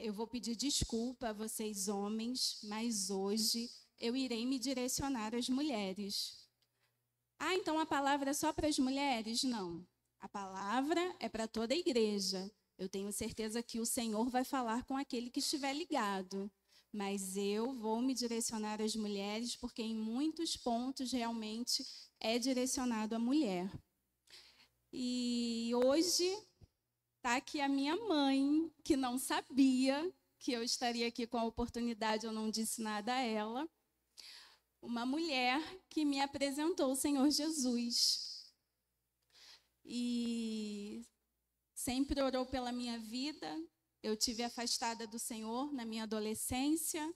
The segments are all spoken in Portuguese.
eu vou pedir desculpa a vocês, homens, mas hoje eu irei me direcionar às mulheres. Ah, então a palavra é só para as mulheres? Não. A palavra é para toda a igreja. Eu tenho certeza que o Senhor vai falar com aquele que estiver ligado. Mas eu vou me direcionar às mulheres, porque em muitos pontos realmente é direcionado à mulher. E hoje está aqui a minha mãe, que não sabia que eu estaria aqui com a oportunidade, eu não disse nada a ela. Uma mulher que me apresentou o Senhor Jesus. E sempre orou pela minha vida. Eu tive afastada do Senhor na minha adolescência.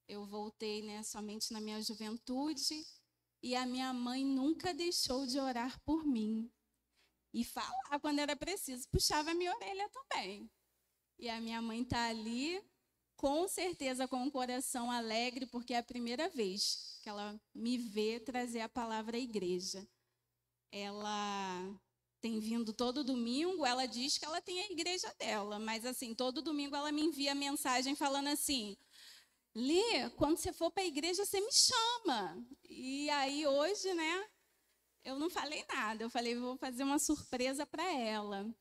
Eu voltei, somente na minha juventude. E a minha mãe nunca deixou de orar por mim. E falar quando era preciso, puxava a minha orelha também. E a minha mãe está ali, com certeza com o coração alegre, porque é a primeira vez que ela me vê trazer a palavra à igreja. Ela tem vindo todo domingo, ela diz que ela tem a igreja dela, mas assim, todo domingo ela me envia mensagem falando assim: Lê, quando você for para a igreja, você me chama. E aí hoje, eu não falei nada, eu falei, vou fazer uma surpresa para ela.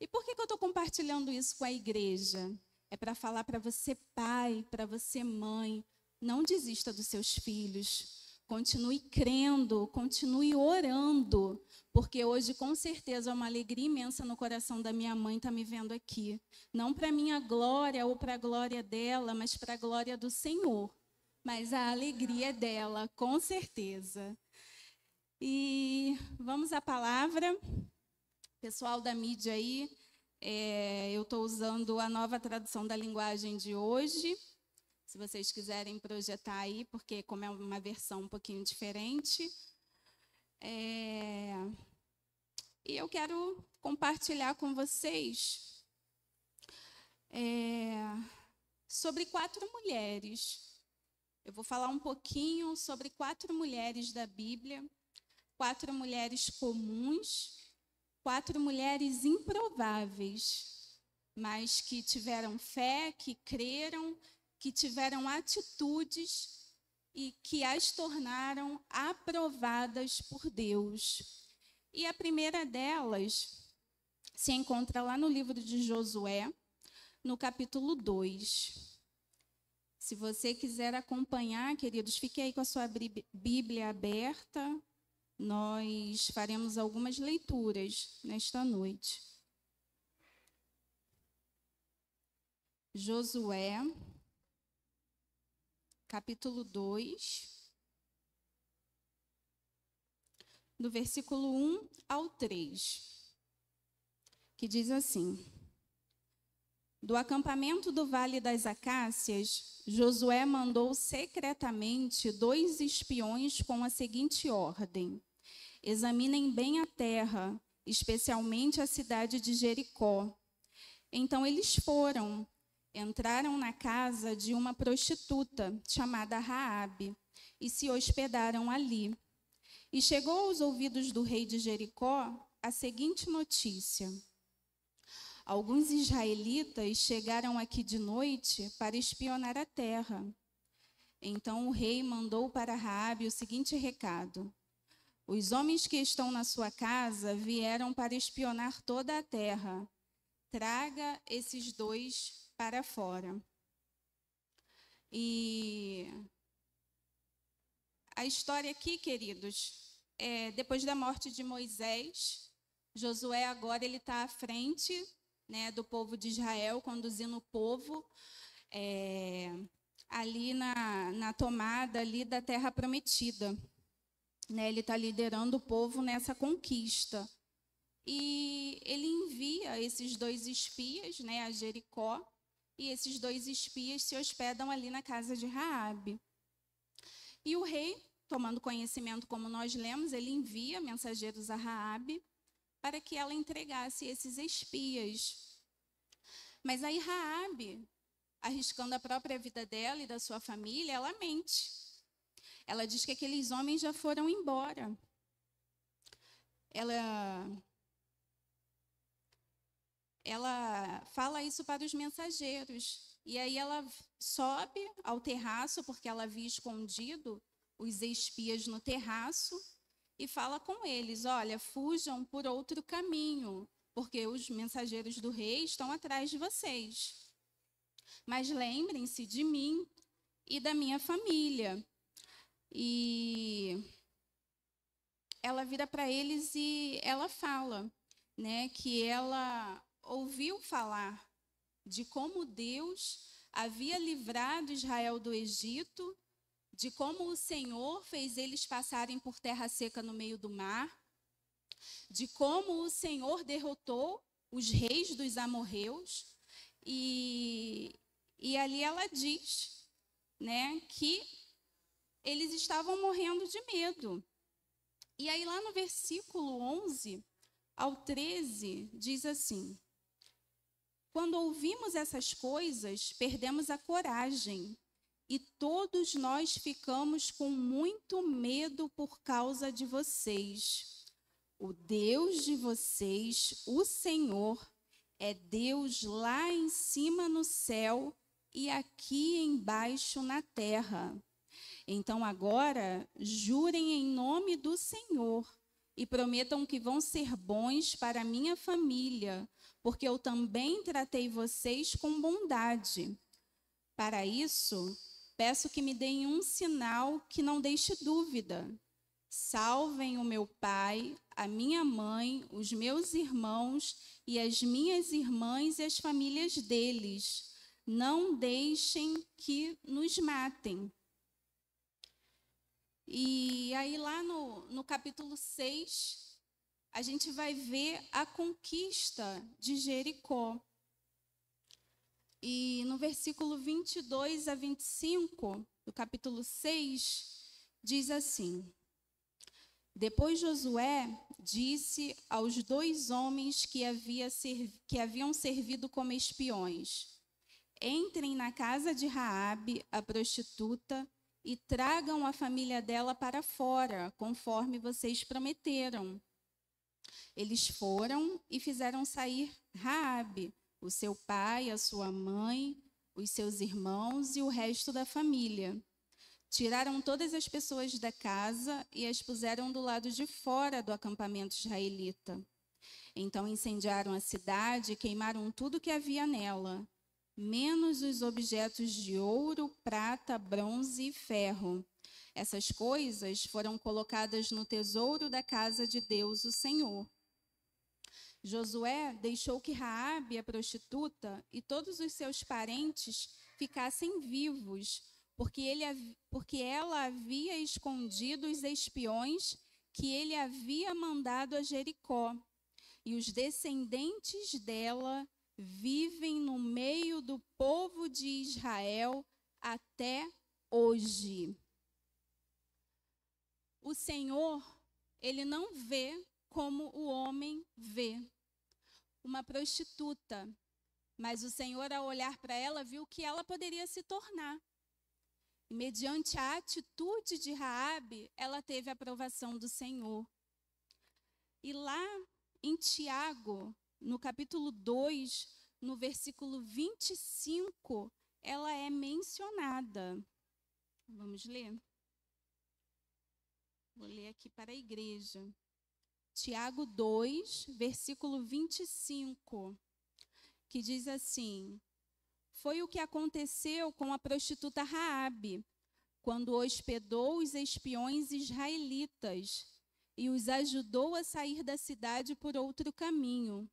E por que eu estou compartilhando isso com a igreja? É para falar para você, pai, para você, mãe, não desista dos seus filhos. Continue crendo, continue orando, porque hoje, com certeza, é uma alegria imensa no coração da minha mãe estar me vendo aqui. Não para a minha glória ou para a glória dela, mas para a glória do Senhor. Mas a alegria é dela, com certeza. E vamos à palavra. Pessoal da mídia aí, eu estou usando a nova tradução da linguagem de hoje. Se vocês quiserem projetar aí, porque como é uma versão um pouquinho diferente. E eu quero compartilhar com vocês sobre 4 mulheres. Eu vou falar um pouquinho sobre 4 mulheres da Bíblia, 4 mulheres comuns, 4 mulheres improváveis, mas que tiveram fé, que creram, que tiveram atitudes e que as tornaram aprovadas por Deus. E a primeira delas se encontra lá no livro de Josué, no capítulo 2. Se você quiser acompanhar, queridos, fique aí com a sua Bíblia aberta. Nós faremos algumas leituras nesta noite. Josué, capítulo 2, do versículo 1 ao 3, que diz assim: Do acampamento do Vale das Acácias, Josué mandou secretamente 2 espiões com a seguinte ordem: examinem bem a terra, especialmente a cidade de Jericó. Então eles foram, entraram na casa de uma prostituta chamada Raabe e se hospedaram ali. E chegou aos ouvidos do rei de Jericó a seguinte notícia: alguns israelitas chegaram aqui de noite para espionar a terra. Então o rei mandou para Raabe o seguinte recado: os homens que estão na sua casa vieram para espionar toda a terra. Traga esses 2 para fora. E a história aqui, queridos, depois da morte de Moisés, Josué agora ele está à frente, do povo de Israel, conduzindo o povo ali na tomada ali da terra prometida. Ele está liderando o povo nessa conquista. E ele envia esses 2 espias, a Jericó, e esses 2 espias se hospedam ali na casa de Raabe. E o rei, tomando conhecimento, como nós lemos, ele envia mensageiros a Raabe para que ela entregasse esses espias. Mas aí Raabe, arriscando a própria vida dela e da sua família, ela mente. Ela diz que aqueles homens já foram embora. ela fala isso para os mensageiros. E aí ela sobe ao terraço, porque ela havia escondido os espias no terraço, e fala com eles: olha, fujam por outro caminho, porque os mensageiros do rei estão atrás de vocês. Mas lembrem-se de mim e da minha família. E ela vira para eles e ela fala, né, que ela ouviu falar de como Deus havia livrado Israel do Egito, de como o Senhor fez eles passarem por terra seca no meio do mar, de como o Senhor derrotou os reis dos amorreus, e ali ela diz, né, que eles estavam morrendo de medo. E aí lá no versículo 11 ao 13 diz assim: quando ouvimos essas coisas, perdemos a coragem, e todos nós ficamos com muito medo por causa de vocês. O Deus de vocês, o Senhor, é Deus lá em cima no céu e aqui embaixo na terra. Então agora, jurem em nome do Senhor e prometam que vão ser bons para a minha família, porque eu também tratei vocês com bondade. Para isso, peço que me deem um sinal que não deixe dúvida. Salvem o meu pai, a minha mãe, os meus irmãos e as minhas irmãs e as famílias deles. Não deixem que nos matem. E aí lá no capítulo 6, a gente vai ver a conquista de Jericó. E no versículo 22 a 25 do capítulo 6, diz assim: depois Josué disse aos 2 homens que haviam servido como espiões: entrem na casa de Raabe, a prostituta, e tragam a família dela para fora, conforme vocês prometeram. Eles foram e fizeram sair Raabe, o seu pai, a sua mãe, os seus irmãos e o resto da família. Tiraram todas as pessoas da casa e as puseram do lado de fora do acampamento israelita. Então incendiaram a cidade e queimaram tudo que havia nela, menos os objetos de ouro, prata, bronze e ferro. Essas coisas foram colocadas no tesouro da casa de Deus, o Senhor. Josué deixou que Raabe, a prostituta, e todos os seus parentes ficassem vivos, porque ela havia escondido os espiões que ele havia mandado a Jericó. E os descendentes dela vivem no meio do povo de Israel até hoje. O Senhor, ele não vê como o homem vê. Uma prostituta, mas o Senhor, ao olhar para ela, viu que ela poderia se tornar. E, mediante a atitude de Raabe, ela teve a aprovação do Senhor. E lá em Tiago, no capítulo 2, no versículo 25, ela é mencionada. Vamos ler? Vou ler aqui para a igreja. Tiago 2, versículo 25, que diz assim: foi o que aconteceu com a prostituta Raabe, quando hospedou os espiões israelitas e os ajudou a sair da cidade por outro caminho.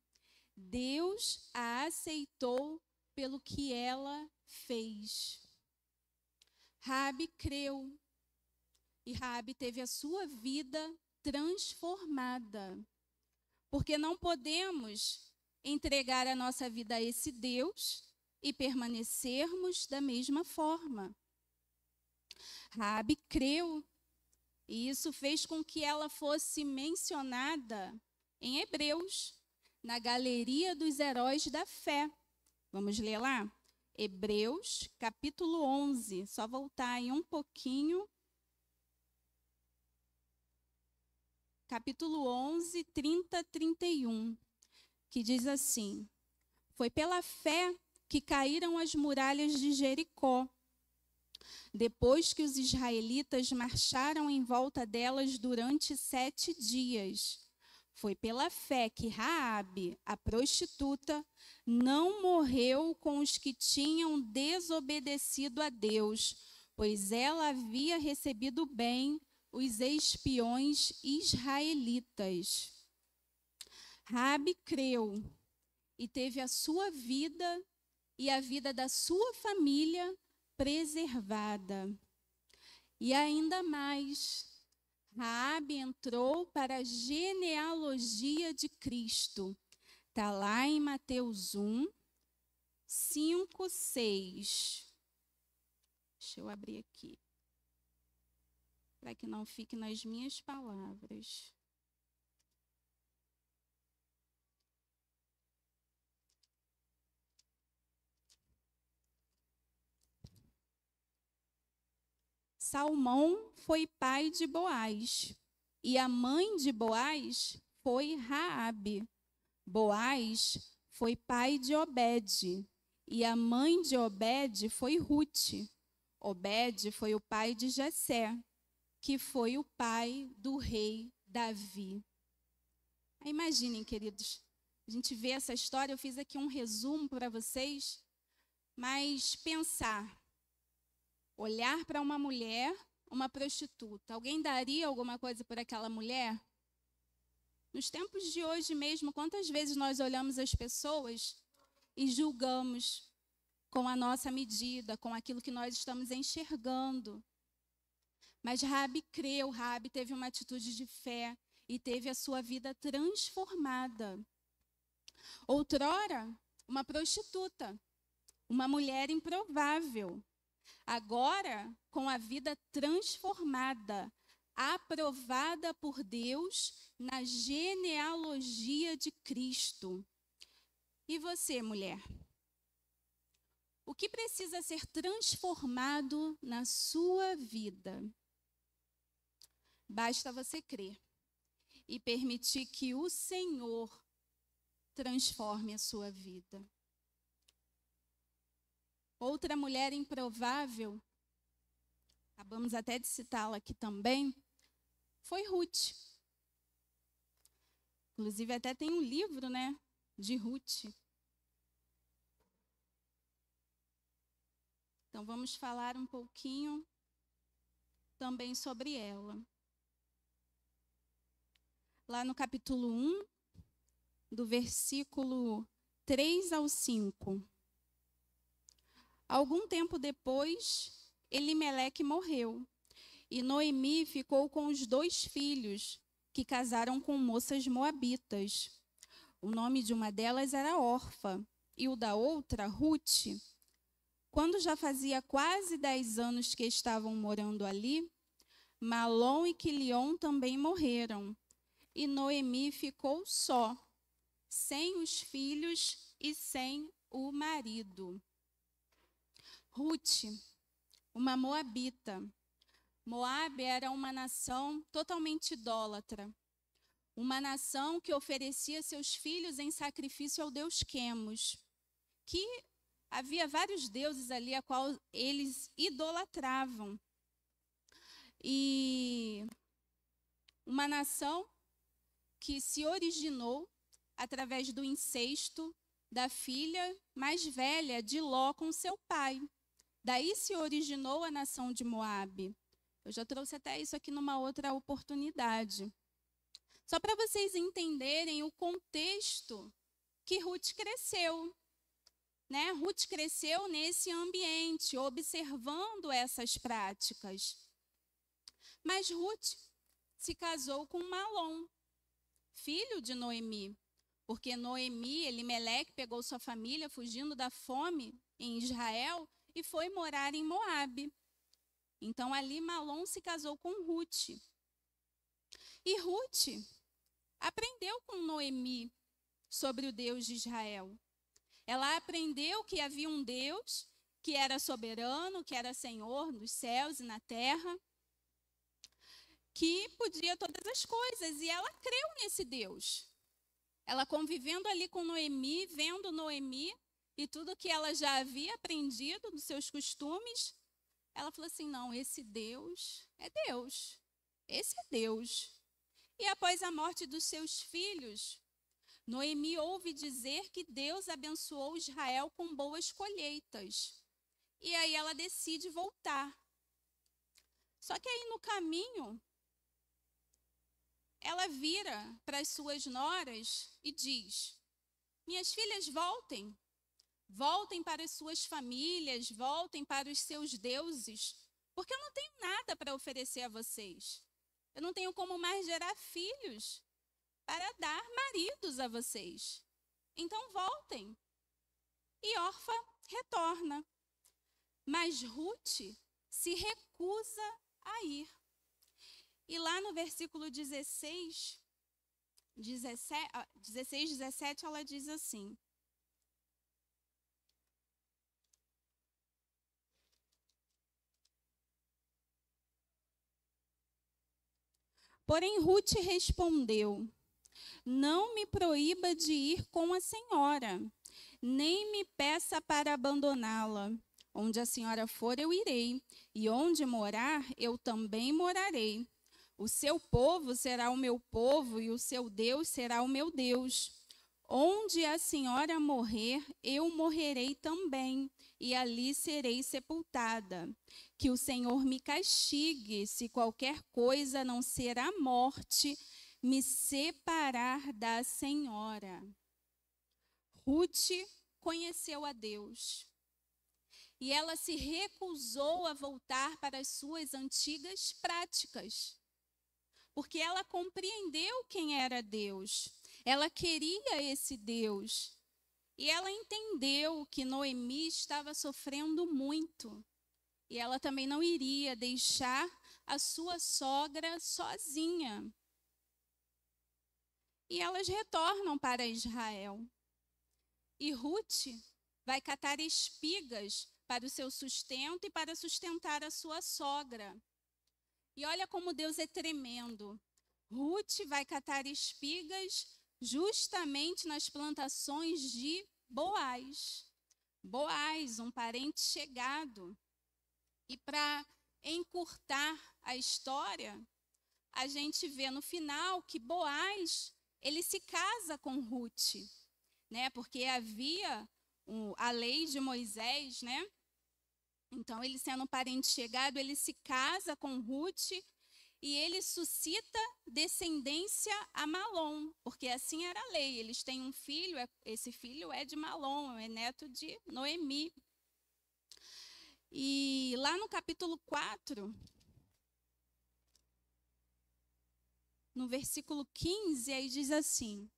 Deus a aceitou pelo que ela fez. Raabe creu, e Raabe teve a sua vida transformada. Porque não podemos entregar a nossa vida a esse Deus e permanecermos da mesma forma. Raabe creu, e isso fez com que ela fosse mencionada em Hebreus, na galeria dos heróis da fé. Vamos ler lá? Hebreus, capítulo 11. Só voltar aí um pouquinho. Capítulo 11, 30 a 31, que diz assim: Foi pela fé que caíram as muralhas de Jericó, depois que os israelitas marcharam em volta delas durante 7 dias. Foi pela fé que Raabe, a prostituta, não morreu com os que tinham desobedecido a Deus, pois ela havia recebido bem os espiões israelitas. Raabe creu e teve a sua vida e a vida da sua família preservada. E ainda mais, Raabe entrou para a genealogia de Cristo. Está lá em Mateus 1, 5, 6. Deixa eu abrir aqui, para que não fique nas minhas palavras. Salmão foi pai de Boaz, e a mãe de Boaz foi Raabe. Boaz foi pai de Obed, e a mãe de Obed foi Rute. Obed foi o pai de Jessé, que foi o pai do rei Davi. Aí imaginem, queridos, a gente vê essa história, eu fiz aqui um resumo para vocês, mas pensar, olhar para uma mulher, uma prostituta, alguém daria alguma coisa por aquela mulher? Nos tempos de hoje mesmo, quantas vezes nós olhamos as pessoas e julgamos com a nossa medida, com aquilo que nós estamos enxergando? Mas Raabe creu, Raabe teve uma atitude de fé e teve a sua vida transformada. Outrora, uma prostituta, uma mulher improvável. Agora, com a vida transformada, aprovada por Deus na genealogia de Cristo. E você, mulher? O que precisa ser transformado na sua vida? Basta você crer e permitir que o Senhor transforme a sua vida. Outra mulher improvável, acabamos até de citá-la aqui também, foi Rute. Inclusive até tem um livro, né, de Rute. Então vamos falar um pouquinho também sobre ela. Lá no capítulo 1, do versículo 3 ao 5. Algum tempo depois, Elimeleque morreu, e Noemi ficou com os 2 filhos, que casaram com moças moabitas. O nome de uma delas era Orfa, e o da outra, Rute. Quando já fazia quase 10 anos que estavam morando ali, Malom e Quilion também morreram, e Noemi ficou só, sem os filhos e sem o marido. Rute, uma moabita. Moabe era uma nação totalmente idólatra, uma nação que oferecia seus filhos em sacrifício ao deus Quemos, que havia vários deuses ali a qual eles idolatravam. E uma nação que se originou através do incesto da filha mais velha de Ló com seu pai. Daí se originou a nação de Moabe. Eu já trouxe até isso aqui numa outra oportunidade. Só para vocês entenderem o contexto que Rute cresceu. Né? Rute cresceu nesse ambiente, observando essas práticas. Mas Rute se casou com Malom, filho de Noemi, porque Noemi, Elimeleque, pegou sua família fugindo da fome em Israel e foi morar em Moabe. Então ali Malom se casou com Rute. E Rute aprendeu com Noemi sobre o Deus de Israel. Ela aprendeu que havia um Deus que era soberano, que era Senhor dos céus e na terra, que podia todas as coisas, e ela creu nesse Deus. Ela convivendo ali com Noemi, vendo Noemi e tudo que ela já havia aprendido dos seus costumes, ela falou assim: não, esse Deus é Deus. Esse é Deus. E após a morte dos seus filhos, Noemi ouve dizer que Deus abençoou Israel com boas colheitas. E aí ela decide voltar. Só que aí no caminho, ela vira para as suas noras e diz: minhas filhas, voltem. Voltem para as suas famílias, voltem para os seus deuses, porque eu não tenho nada para oferecer a vocês. Eu não tenho como mais gerar filhos para dar maridos a vocês. Então voltem. E Orfa retorna. Mas Ruth se recusa a ir. E lá no versículo 16, 17, ela diz assim: porém Ruth respondeu: não me proíba de ir com a senhora, nem me peça para abandoná-la. Onde a senhora for, eu irei, e onde morar, eu também morarei. O seu povo será o meu povo, e o seu Deus será o meu Deus. Onde a senhora morrer, eu morrerei também, e ali serei sepultada. Que o Senhor me castigue, se qualquer coisa não ser a morte me separar da senhora. Ruth conheceu a Deus. E ela se recusou a voltar para as suas antigas práticas, porque ela compreendeu quem era Deus. Ela queria esse Deus. E ela entendeu que Noemi estava sofrendo muito. E ela também não iria deixar a sua sogra sozinha. E elas retornam para Israel. E Ruth vai catar espigas para o seu sustento e para sustentar a sua sogra. E olha como Deus é tremendo. Ruth vai catar espigas justamente nas plantações de Boaz. Boaz, um parente chegado. E para encurtar a história, a gente vê no final que Boaz, ele se casa com Ruth, né? Porque havia a lei de Moisés, né? Então, ele sendo um parente chegado, ele se casa com Ruth e ele suscita descendência a Malom, porque assim era a lei. Eles têm um filho, esse filho é de Malom, é neto de Noemi. E lá no capítulo 4, no versículo 15, aí diz assim: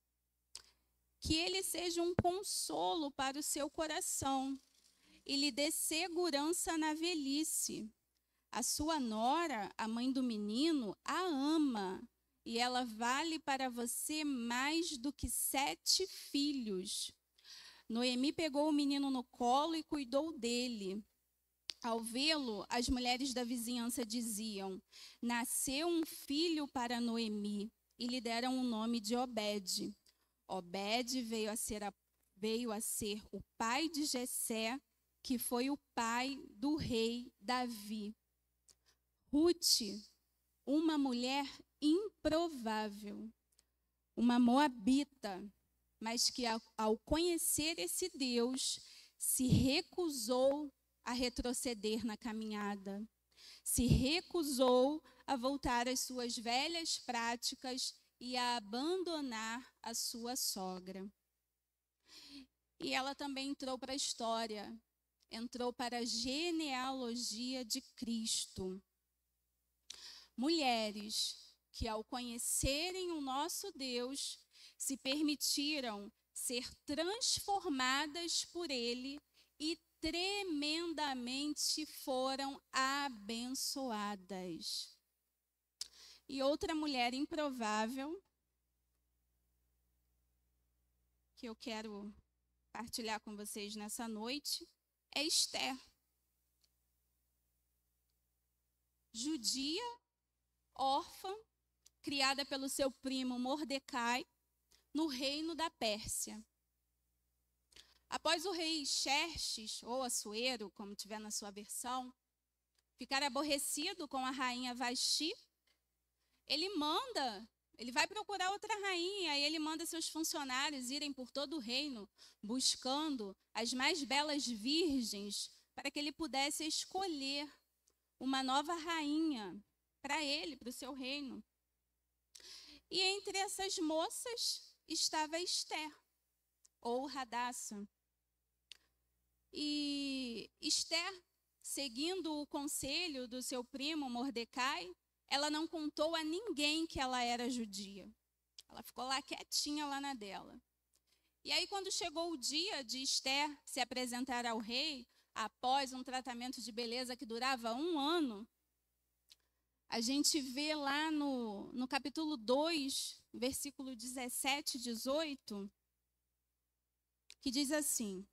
que ele seja um consolo para o seu coração e lhe dê segurança na velhice. A sua nora, a mãe do menino, a ama, e ela vale para você mais do que 7 filhos. Noemi pegou o menino no colo e cuidou dele. Ao vê-lo, as mulheres da vizinhança diziam: nasceu um filho para Noemi, e lhe deram o nome de Obed. Obed veio a ser o pai de Jessé, que foi o pai do rei Davi. Ruth, uma mulher improvável, uma moabita, mas que ao conhecer esse Deus, se recusou a retroceder na caminhada, se recusou a voltar às suas velhas práticas e a abandonar a sua sogra. E ela também entrou para a história, entrou para a genealogia de Cristo. Mulheres que, ao conhecerem o nosso Deus, se permitiram ser transformadas por Ele e tremendamente foram abençoadas. E outra mulher improvável que eu quero partilhar com vocês nessa noite é Esther. Judia, órfã, criada pelo seu primo Mordecai, no reino da Pérsia. Após o rei Xerxes, ou Assuero, como tiver na sua versão, ficar aborrecido com a rainha Vasti, ele vai procurar outra rainha, e ele manda seus funcionários irem por todo o reino, buscando as mais belas virgens, para que ele pudesse escolher uma nova rainha para ele, para o seu reino. E entre essas moças estava Esther, ou Hadassa. E Esther, seguindo o conselho do seu primo Mordecai, ela não contou a ninguém que ela era judia. Ela ficou lá quietinha lá na dela. E aí, quando chegou o dia de Esther se apresentar ao rei, após um tratamento de beleza que durava 1 ano, a gente vê lá no capítulo 2, versículo 17 e 18, que diz assim: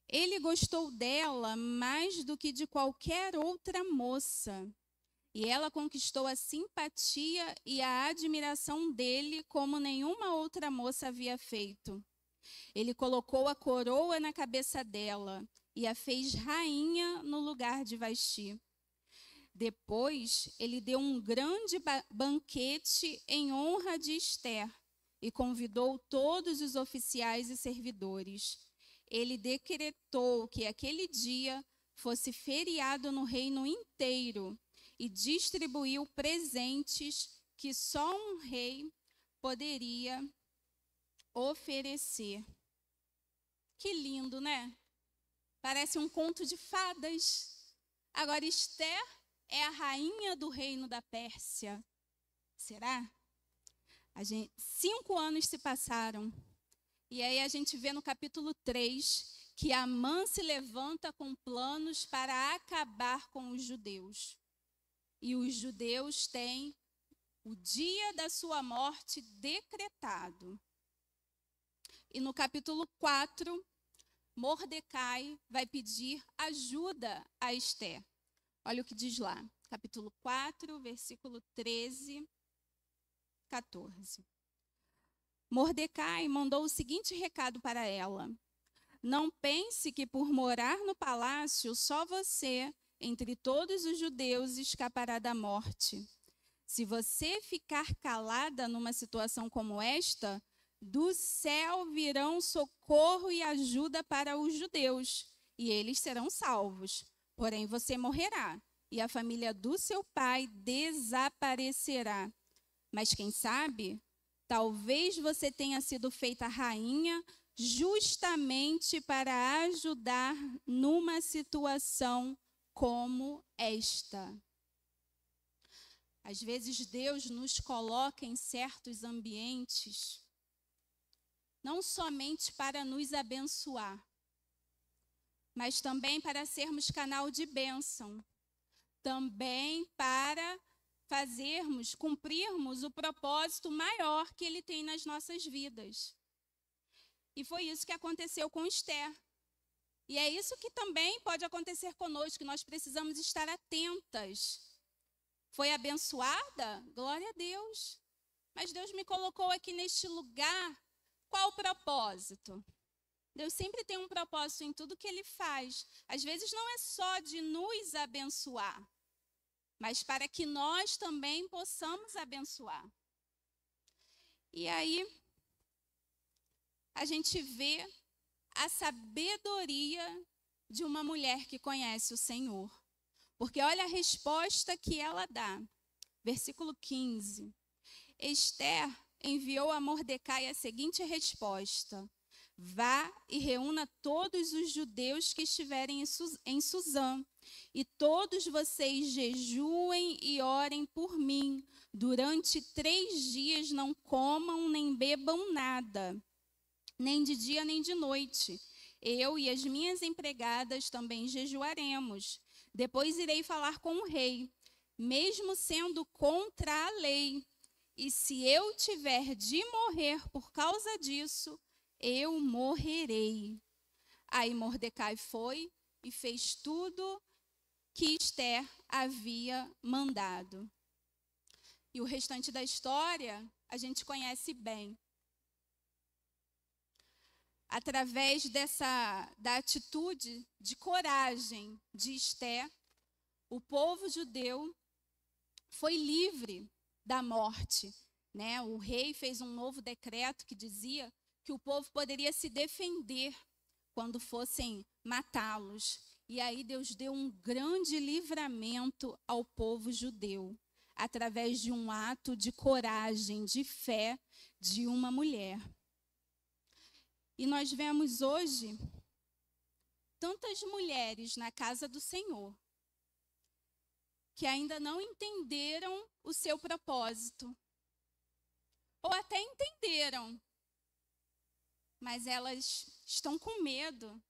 ele gostou dela mais do que de qualquer outra moça, e ela conquistou a simpatia e a admiração dele como nenhuma outra moça havia feito. Ele colocou a coroa na cabeça dela e a fez rainha no lugar de Vasti. Depois, ele deu um grande banquete em honra de Esther e convidou todos os oficiais e servidores. Ele decretou que aquele dia fosse feriado no reino inteiro e distribuiu presentes que só um rei poderia oferecer. Que lindo, né? Parece um conto de fadas. Agora, Esther é a rainha do reino da Pérsia. Será? 5 anos se passaram. E aí a gente vê no capítulo 3 que Amã se levanta com planos para acabar com os judeus. E os judeus têm o dia da sua morte decretado. E no capítulo 4, Mordecai vai pedir ajuda a Esther. Olha o que diz lá, capítulo 4, versículo 13, 14. Mordecai mandou o seguinte recado para ela: não pense que por morar no palácio, só você, entre todos os judeus, escapará da morte. Se você ficar calada numa situação como esta, do céu virão socorro e ajuda para os judeus, e eles serão salvos. Porém, você morrerá, e a família do seu pai desaparecerá. Mas quem sabe, talvez você tenha sido feita rainha justamente para ajudar numa situação como esta. Às vezes Deus nos coloca em certos ambientes, não somente para nos abençoar, mas também para sermos canal de bênção, também para cumprirmos o propósito maior que Ele tem nas nossas vidas. E foi isso que aconteceu com Esther. E é isso que também pode acontecer conosco, que nós precisamos estar atentas. Foi abençoada? Glória a Deus. Mas Deus me colocou aqui neste lugar. Qual o propósito? Deus sempre tem um propósito em tudo que Ele faz. Às vezes não é só de nos abençoar, mas para que nós também possamos abençoar. E aí, a gente vê a sabedoria de uma mulher que conhece o Senhor. Porque olha a resposta que ela dá. Versículo 15. Esther enviou a Mordecai a seguinte resposta: vá e reúna todos os judeus que estiverem em Suzã, e todos vocês jejuem e orem por mim. Durante 3 dias não comam nem bebam nada, nem de dia nem de noite. Eu e as minhas empregadas também jejuaremos. Depois irei falar com o rei, mesmo sendo contra a lei. E se eu tiver de morrer por causa disso, eu morrerei. Aí Mordecai foi e fez tudo que Esther havia mandado. E o restante da história a gente conhece bem. através da atitude de coragem de Esté, o povo judeu foi livre da morte, né? O rei fez um novo decreto que dizia que o povo poderia se defender quando fossem matá-los. E aí Deus deu um grande livramento ao povo judeu, através de um ato de coragem, de fé de uma mulher. E nós vemos hoje tantas mulheres na casa do Senhor que ainda não entenderam o seu propósito. Ou até entenderam, mas elas estão com medo.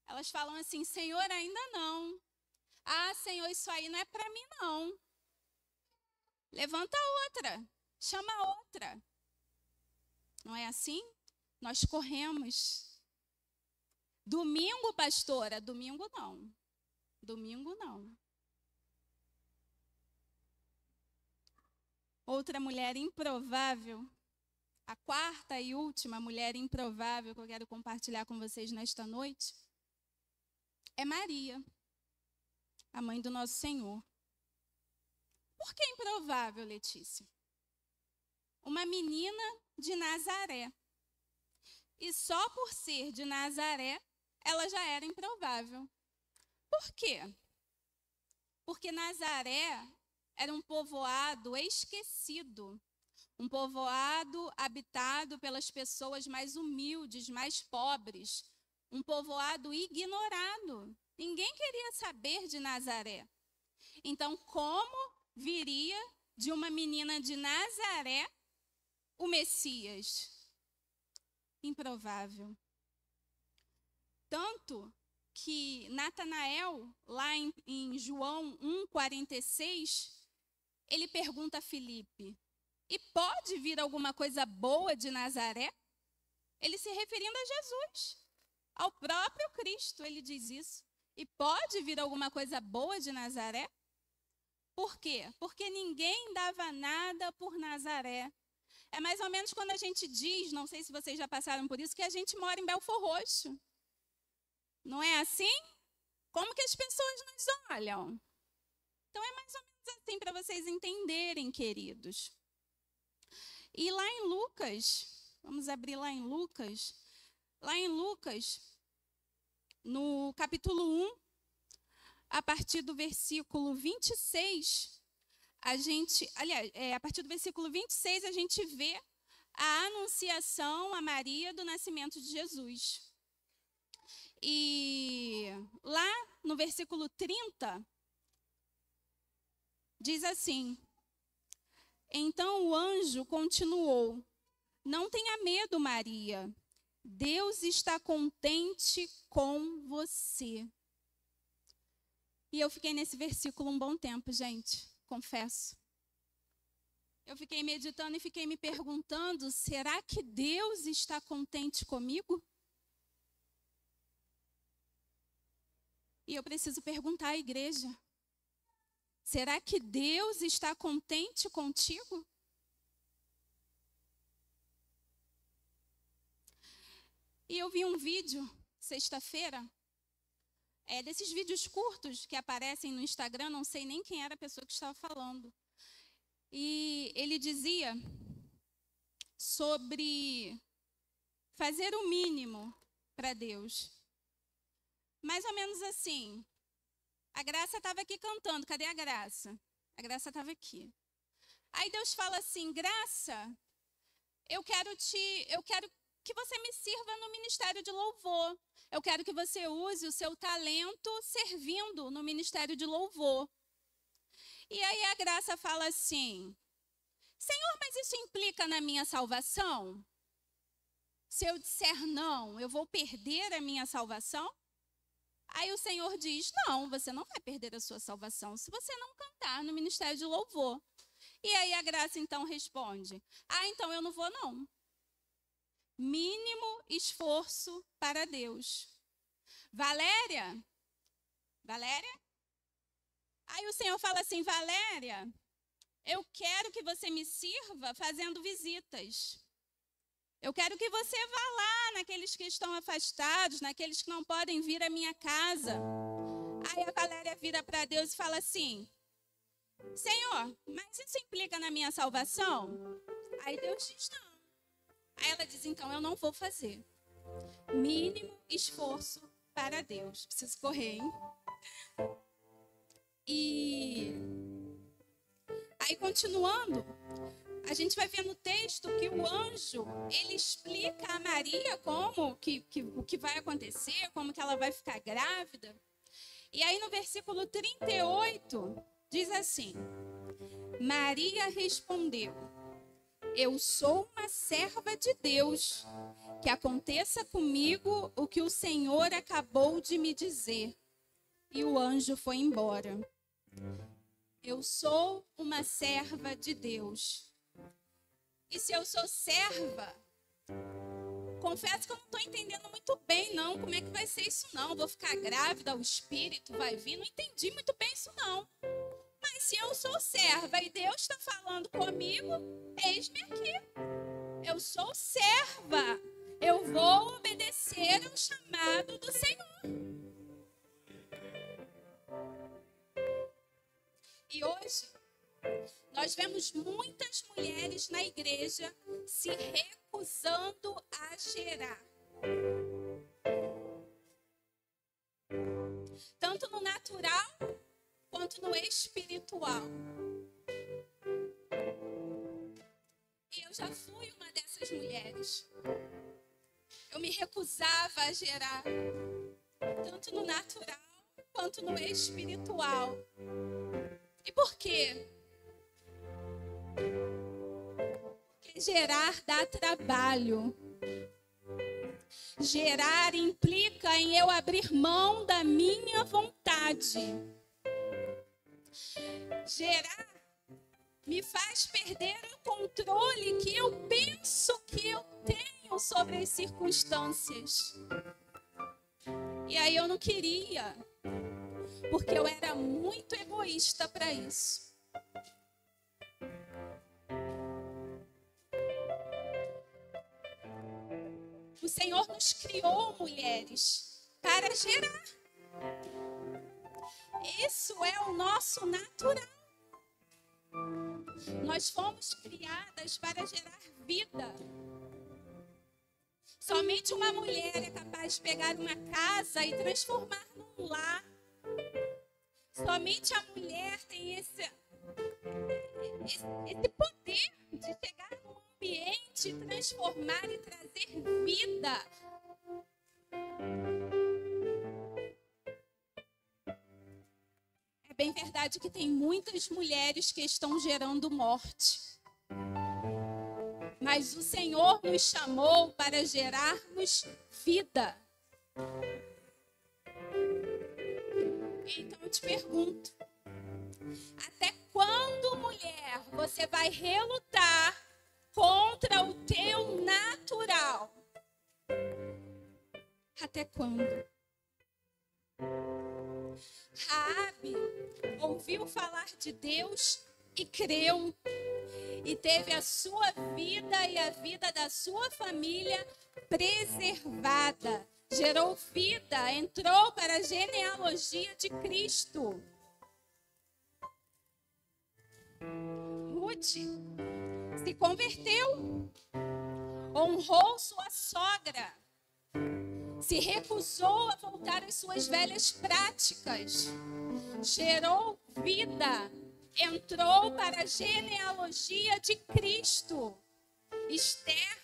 Elas falam assim: Senhor, ainda não. Ah, Senhor, isso aí não é para mim, não. Levanta outra, chama outra. Não é assim? Nós corremos. Domingo, pastora, domingo não. Domingo não. Outra mulher improvável, a quarta e última mulher improvável que eu quero compartilhar com vocês nesta noite, é Maria, a mãe do nosso Senhor. Por que improvável, Letícia? Uma menina de Nazaré. E só por ser de Nazaré, ela já era improvável. Por quê? Porque Nazaré era um povoado esquecido, um povoado habitado pelas pessoas mais humildes, mais pobres, um povoado ignorado. Ninguém queria saber de Nazaré. Então, como viria de uma menina de Nazaré o Messias? Improvável. Tanto que Natanael, lá em João 1,46, ele pergunta a Filipe: e pode vir alguma coisa boa de Nazaré? Ele se referindo a Jesus, ao próprio Cristo, ele diz isso. E pode vir alguma coisa boa de Nazaré? Por quê? Porque ninguém dava nada por Nazaré. É mais ou menos quando a gente diz, não sei se vocês já passaram por isso, que a gente mora em Belfor Roxo. Não é assim? Como que as pessoas nos olham? Então é mais ou menos assim para vocês entenderem, queridos. E lá em Lucas, vamos abrir lá em Lucas. Lá em Lucas, no capítulo 1, a partir do versículo 26, a partir do versículo 26, a gente vê a anunciação a Maria do nascimento de Jesus. E lá no versículo 30, diz assim: então o anjo continuou: não tenha medo, Maria, Deus está contente com você. E eu fiquei nesse versículo um bom tempo, gente, confesso. Eu fiquei meditando e fiquei me perguntando: será que Deus está contente comigo? E eu preciso perguntar à igreja: será que Deus está contente contigo? E eu vi um vídeo, sexta-feira, desses vídeos curtos que aparecem no Instagram, não sei nem quem era a pessoa que estava falando. E ele dizia sobre fazer o mínimo para Deus. Mais ou menos assim: a Graça estava aqui cantando, cadê a Graça? A Graça estava aqui. Aí Deus fala assim: Graça, eu quero que você me sirva no ministério de louvor. Eu quero que você use o seu talento servindo no ministério de louvor. E aí a Graça fala assim: Senhor, mas isso implica na minha salvação? Se eu disser não, eu vou perder a minha salvação? Aí o Senhor diz: não, você não vai perder a sua salvação se você não cantar no ministério de louvor. E aí a Graça então responde: então eu não vou não. Mínimo esforço para Deus. Valéria? Aí o Senhor fala assim: Valéria, eu quero que você me sirva fazendo visitas. Eu quero que você vá lá naqueles que estão afastados, naqueles que não podem vir à minha casa. Aí a Valéria vira para Deus e fala assim: Senhor, mas isso implica na minha salvação? Aí Deus diz não. Aí ela diz, então eu não vou fazer. Mínimo esforço para Deus. Preciso correr, hein? E aí, continuando, a gente vai ver no texto que o anjo, ele explica a Maria como o que vai acontecer, como que ela vai ficar grávida. E aí, no versículo 38, diz assim: Maria respondeu: eu sou uma serva de Deus, que aconteça comigo o que o Senhor acabou de me dizer. E o anjo foi embora. Eu sou uma serva de Deus. E se eu sou serva, confesso que eu não estou entendendo muito bem, não. Como é que vai ser isso, não? Vou ficar grávida, o espírito vai vir? Não entendi muito bem isso, não. Mas se eu sou serva e Deus está falando comigo, eis-me aqui. Eu sou serva. Eu vou obedecer ao chamado do Senhor. E hoje, nós vemos muitas mulheres na igreja se recusando a gerar. Tanto no natural quanto no espiritual. E eu já fui uma dessas mulheres. Eu me recusava a gerar, tanto no natural quanto no espiritual. E por quê? Porque gerar dá trabalho. Gerar implica em eu abrir mão da minha vontade. Gerar me faz perder o controle que eu penso que eu tenho sobre as circunstâncias. E aí eu não queria, porque eu era muito egoísta para isso. O Senhor nos criou, mulheres, para gerar. Isso é o nosso natural. Nós fomos criadas para gerar vida. Somente uma mulher é capaz de pegar uma casa e transformar num lar. Somente a mulher tem esse poder de chegar num ambiente, transformar e trazer vida. É bem verdade que tem muitas mulheres que estão gerando morte. Mas o Senhor nos chamou para gerarmos vida. Então eu te pergunto, até quando, mulher, você vai relutar contra o teu natural? Até quando? Raabe ouviu falar de Deus e creu. E teve a sua vida e a vida da sua família preservada. Gerou vida, entrou para a genealogia de Cristo. Ruth se converteu, honrou sua sogra, se recusou a voltar às suas velhas práticas, gerou vida, entrou para a genealogia de Cristo. Esther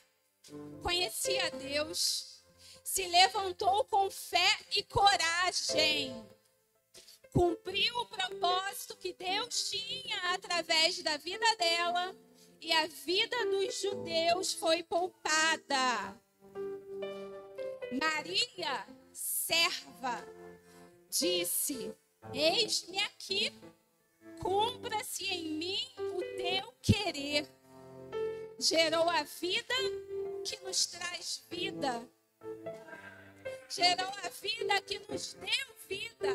conhecia Deus, se levantou com fé e coragem, cumpriu o propósito que Deus tinha através da vida dela e a vida dos judeus foi poupada. Maria, serva, disse: eis-me aqui, cumpra-se em mim o teu querer. Gerou a vida que nos traz vida. Gerou a vida que nos deu vida.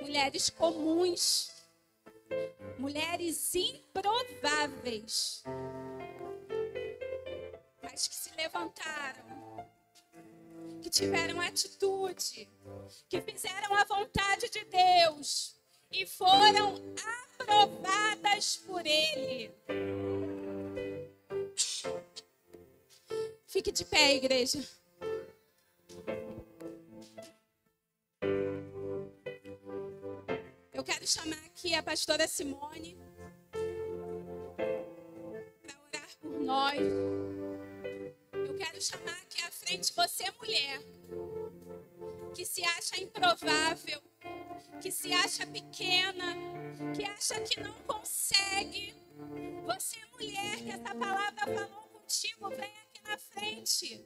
Mulheres comuns, mulheres improváveis. levantaram, que tiveram atitude, que fizeram a vontade de Deus e foram aprovadas por Ele. Fique de pé, igreja. Eu quero chamar aqui a pastora Simone para orar por nós. Eu quero chamar aqui à frente você, mulher, que se acha improvável, que se acha pequena, que acha que não consegue. Você, mulher, que essa palavra falou contigo, vem aqui na frente.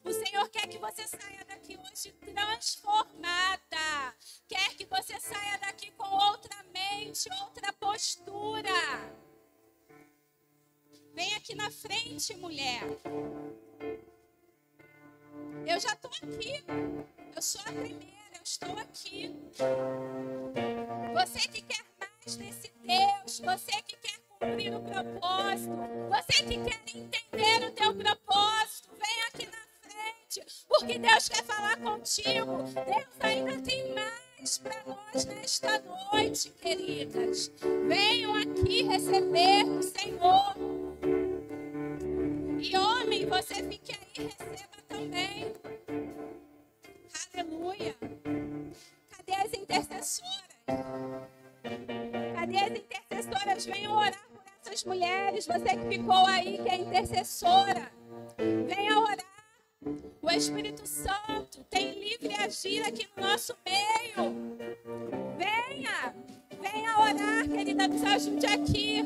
O Senhor quer que você saia daqui hoje transformada. Quer que você saia daqui com outra mente, outra postura. Vem aqui na frente, mulher. Eu já estou aqui. Eu sou a primeira, eu estou aqui. Você que quer mais desse Deus, você que quer cumprir o propósito, você que quer entender o teu propósito, vem aqui na frente, porque Deus quer falar contigo. Deus ainda tem mais para nós nesta noite, queridas. Venham aqui receber do Senhor. E homem, você fique aí, receba também. Aleluia. Cadê as intercessoras? Cadê as intercessoras? Venham orar por essas mulheres. Você que ficou aí, que é intercessora, venha orar. O Espírito Santo tem livre agir aqui no nosso meio. Venha orar, querida, nos ajude aqui.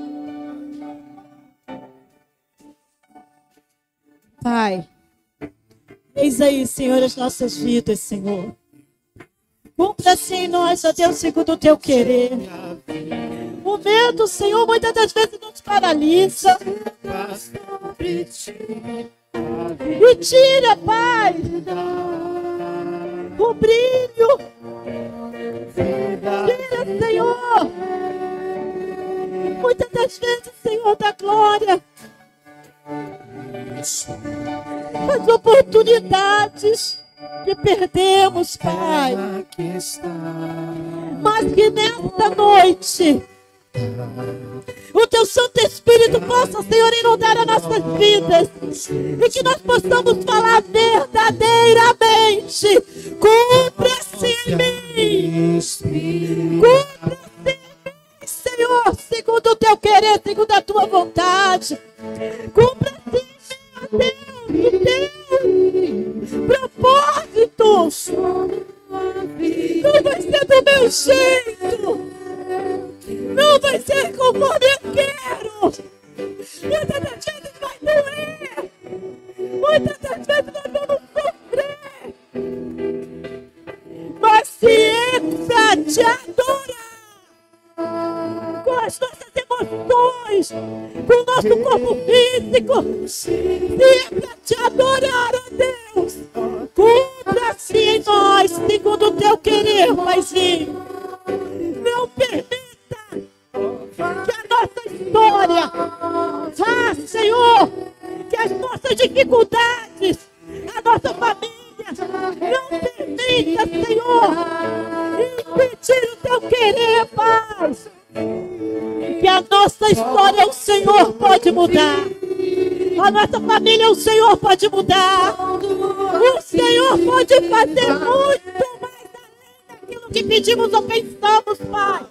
Pai, eis aí, Senhor, as nossas vidas, Senhor. Cumpra-se em nós, ó Deus, segundo o teu querer. O medo, Senhor, muitas das vezes nos paralisa. E tira, Pai, o brilho. Tira, Senhor, muitas das vezes, Senhor, da glória. As oportunidades que perdemos, Pai. Mas que nesta noite o teu Santo Espírito possa, Senhor, inundar as nossas vidas e que nós possamos falar verdadeiramente: cumpra-se em mim, cumpra-se em mim, Senhor, segundo o teu querer, segundo a tua vontade. Cumpra-se em mim, ó Deus, o teu propósito. Não vai ser do meu jeito, não vai ser conforme eu quero. Muitas das vezes vai doer, muitas das vezes nós vamos sofrer, mas se é pra te adorar com as nossas emoções, com o nosso corpo físico, se é pra te adorar, ó Deus, cumpra-se em nós segundo o teu querer, Paizinho. Não permita que a nossa história, Senhor, que as nossas dificuldades, a nossa família, não permita, Senhor, impedir o teu querer, Pai. Que a nossa história o Senhor pode mudar. A nossa família o Senhor pode mudar. O Senhor pode fazer muito mais além daquilo que pedimos ou pensamos, Pai.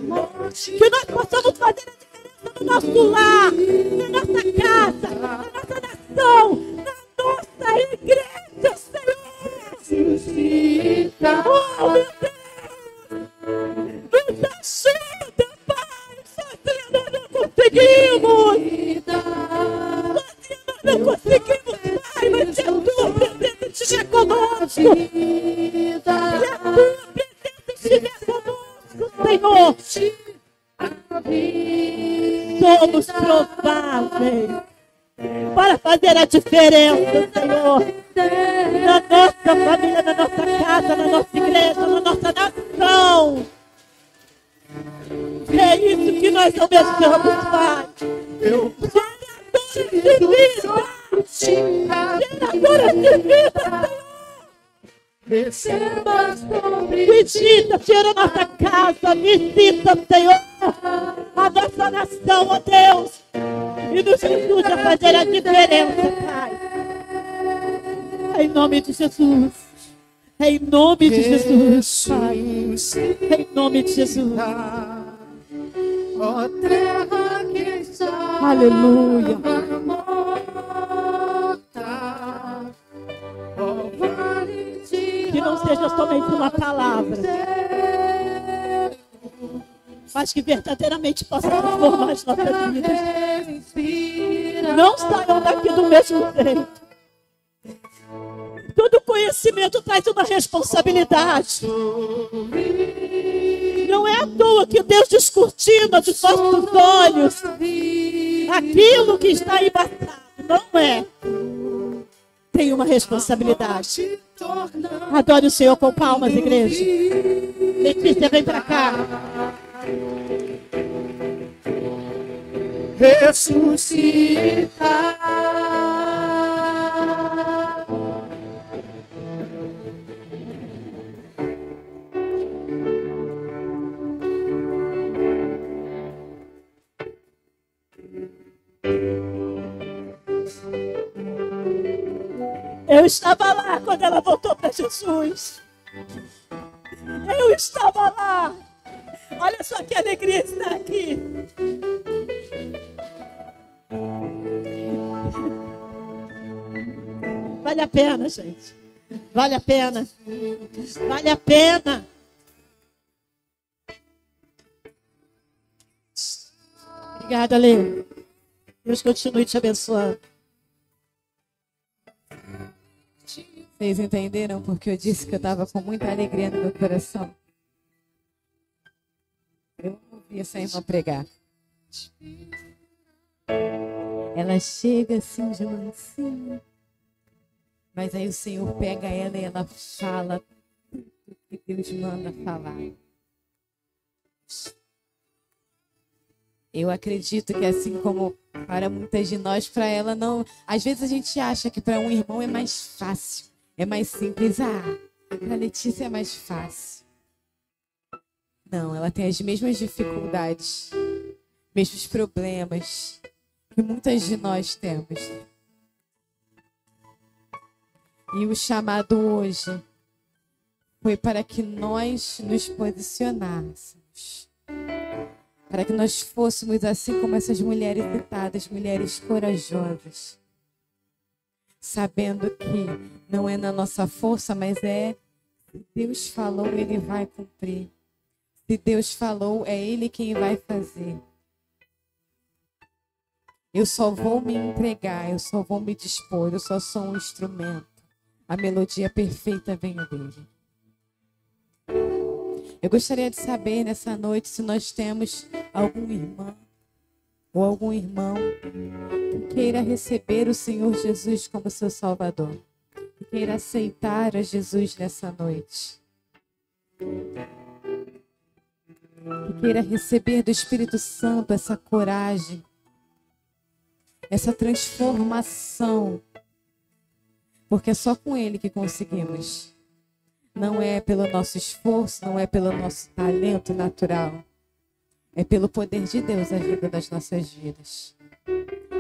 Que nós possamos fazer a diferença no nosso lar, na nossa casa, na nossa nação, na nossa igreja, Senhor. Oh, meu Deus, nos ajuda, Pai. Sozinho nós não conseguimos. Sozinho nós não conseguimos, Pai, mas se a tua presença estiver conosco, se a tua presença estiver conosco, Senhor, somos prováveis para fazer a diferença, Senhor, na nossa família, na nossa casa, na nossa igreja, na nossa nação. É isso que nós almejamos, Pai. Geradores de vida, geradores Transformadora de vida, Receba sobre visita, Senhor, a nossa casa, visita, Senhor, a nossa nação, ó Deus, e nos ajude a fazer a diferença, Pai. Em nome de Jesus, em nome de Jesus, Pai, em nome de Jesus. Ó terra que está Aleluia. morta, ó vale de Que não seja somente uma palavra, mas que verdadeiramente possa transformar as nossas vidas. Não saiam daqui do mesmo jeito. Todo conhecimento traz uma responsabilidade. Não é à toa que Deus descortina dos nossos olhos aquilo que está embaçado. Não é. Tem uma responsabilidade. Adore o Senhor com palmas, igreja. Letícia, vem pra cá. ressuscitar. Eu estava lá quando ela voltou para Jesus. Eu estava lá. Olha só que alegria estar aqui. Vale a pena, gente. Vale a pena. Vale a pena. Obrigada, Lê. Deus continue te abençoando. Vocês entenderam porque eu disse que eu estava com muita alegria no meu coração? Eu ouvi essa irmã pregar. Ela chega assim de mansinho, mas aí o Senhor pega ela e ela fala tudo que Deus manda falar. Eu acredito que assim como para muitas de nós, para ela não... Às vezes a gente acha que para um irmão é mais fácil, é mais simples. Para Letícia é mais fácil. Não, ela tem as mesmas dificuldades, mesmos problemas que muitas de nós temos. E o chamado hoje foi para que nós nos posicionássemos, para que nós fôssemos assim como essas mulheres citadas, mulheres corajosas, sabendo que não é na nossa força, mas se Deus falou, Ele vai cumprir. Se Deus falou, é Ele quem vai fazer. Eu só vou me entregar, eu só vou me dispor, eu só sou um instrumento. A melodia perfeita vem dele. Eu gostaria de saber nessa noite se nós temos algum irmão ou algum irmão que queira receber o Senhor Jesus como seu Salvador, que queira aceitar a Jesus nessa noite, que queira receber do Espírito Santo essa coragem, essa transformação, porque é só com Ele que conseguimos. Não é pelo nosso esforço, não é pelo nosso talento natural. É pelo poder de Deus a vida das nossas vidas.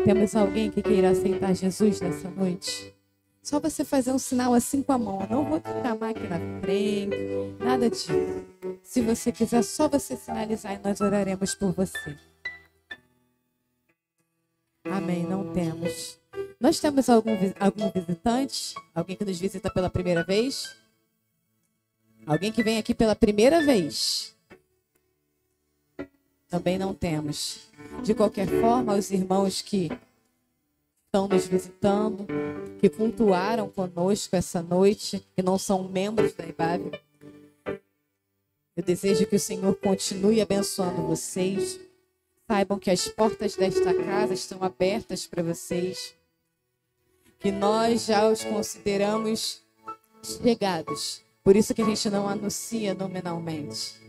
Temos alguém que queira aceitar Jesus nessa noite? Só você fazer um sinal assim com a mão. Eu não vou te chamar aqui na frente, nada disso. Se você quiser, só você sinalizar e nós oraremos por você. Amém, não temos. Nós temos algum visitante? Alguém que nos visita pela primeira vez? Alguém que vem aqui pela primeira vez? Também não temos. De qualquer forma, os irmãos que estão nos visitando, que cultuaram conosco essa noite, que não são membros da IBAB, eu desejo que o Senhor continue abençoando vocês. Saibam que as portas desta casa estão abertas para vocês, que nós já os consideramos chegados. Por isso que a gente não anuncia nominalmente.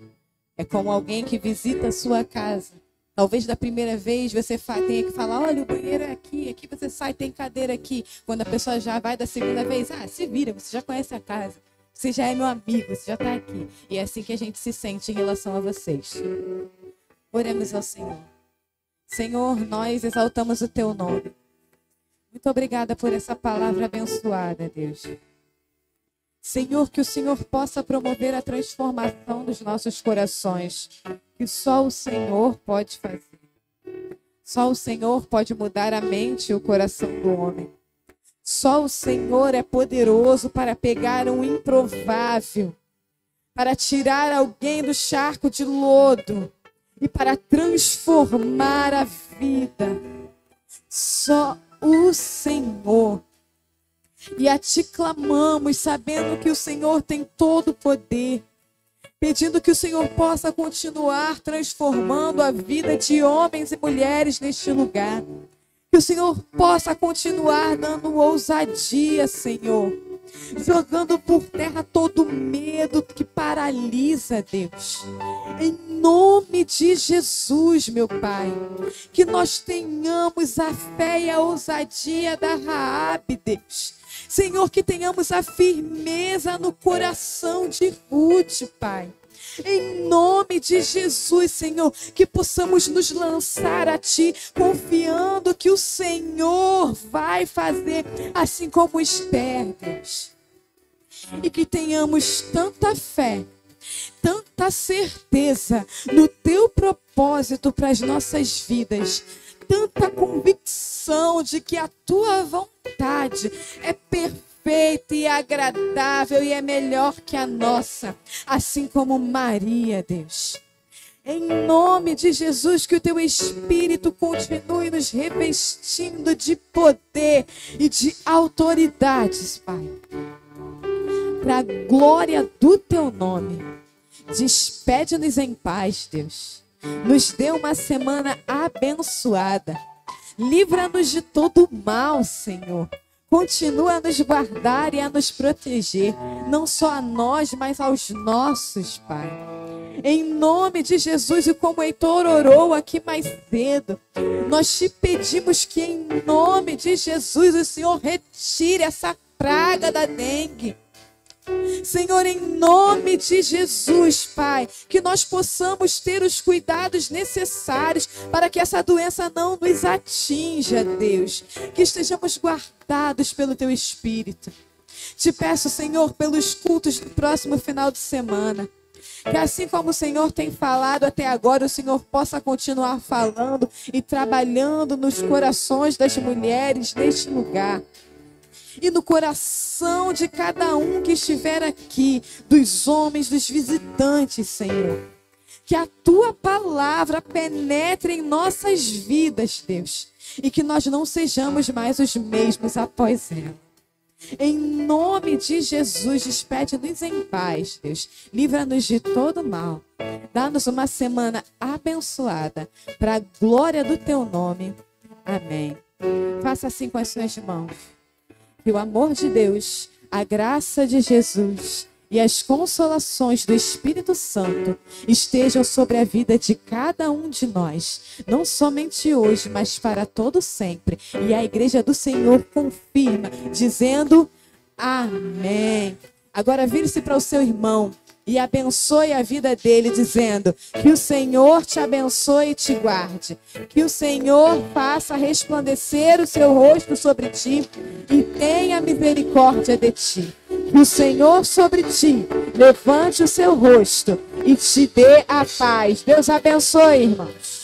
É como alguém que visita a sua casa Talvez da primeira vez você tenha que falar, olha, o banheiro é aqui, aqui você sai, tem cadeira aqui. Quando a pessoa já vai da segunda vez, se vira, você já conhece a casa. Você já é meu amigo, você já está aqui. E é assim que a gente se sente em relação a vocês. Oremos ao Senhor. Senhor, nós exaltamos o teu nome. Muito obrigada por essa palavra abençoada, Deus. Senhor, que o Senhor possa promover a transformação dos nossos corações, que só o Senhor pode fazer. Só o Senhor pode mudar a mente e o coração do homem. Só o Senhor é poderoso para pegar um improvável, para tirar alguém do charco de lodo e para transformar a vida. Só o Senhor. E a ti clamamos, sabendo que o Senhor tem todo o poder, pedindo que o Senhor possa continuar transformando a vida de homens e mulheres neste lugar. Que o Senhor possa continuar dando ousadia, Senhor, jogando por terra todo medo que paralisa, Deus. Em nome de Jesus, meu Pai, que nós tenhamos a fé e a ousadia da Raabe, Deus. Senhor, que tenhamos a firmeza no coração de Ruth, Pai. Em nome de Jesus, Senhor, que possamos nos lançar a Ti, confiando que o Senhor vai fazer, assim como Esther, Deus. E que tenhamos tanta fé, tanta certeza no Teu propósito para as nossas vidas, tanta convicção de que a Tua vontade é perfeita e agradável e é melhor que a nossa, assim como Maria, Deus. Em nome de Jesus, que o Teu Espírito continue nos revestindo de poder e de autoridades, Pai, para a glória do Teu nome. Despede-nos em paz, Deus. Nos dê uma semana abençoada. Livra-nos de todo mal, Senhor. Continua a nos guardar e a nos proteger. Não só a nós, mas aos nossos, Pai. Em nome de Jesus, e como o Heitor orou aqui mais cedo, nós te pedimos que em nome de Jesus o Senhor retire essa praga da dengue. Senhor, em nome de Jesus, Pai, que nós possamos ter os cuidados necessários para que essa doença não nos atinja, Deus. Que estejamos guardados pelo Teu Espírito. Te peço, Senhor, pelos cultos do próximo final de semana, que assim como o Senhor tem falado até agora, o Senhor possa continuar falando e trabalhando nos corações das mulheres neste lugar. E no coração de cada um que estiver aqui, dos homens, dos visitantes, Senhor. Que a Tua palavra penetre em nossas vidas, Deus. E que nós não sejamos mais os mesmos após ela. Em nome de Jesus, despede-nos em paz, Deus. Livra-nos de todo mal. Dá-nos uma semana abençoada, para a glória do Teu nome. Amém. Faça assim com as suas mãos. Que o amor de Deus, a graça de Jesus e as consolações do Espírito Santo estejam sobre a vida de cada um de nós, não somente hoje, mas para todo sempre. E a Igreja do Senhor confirma, dizendo amém. Agora vire-se para o seu irmão e abençoe a vida dele, dizendo: que o Senhor te abençoe e te guarde. Que o Senhor faça resplandecer o seu rosto sobre ti e tenha misericórdia de ti. Que o Senhor sobre ti levante o seu rosto e te dê a paz. Deus abençoe, irmãos.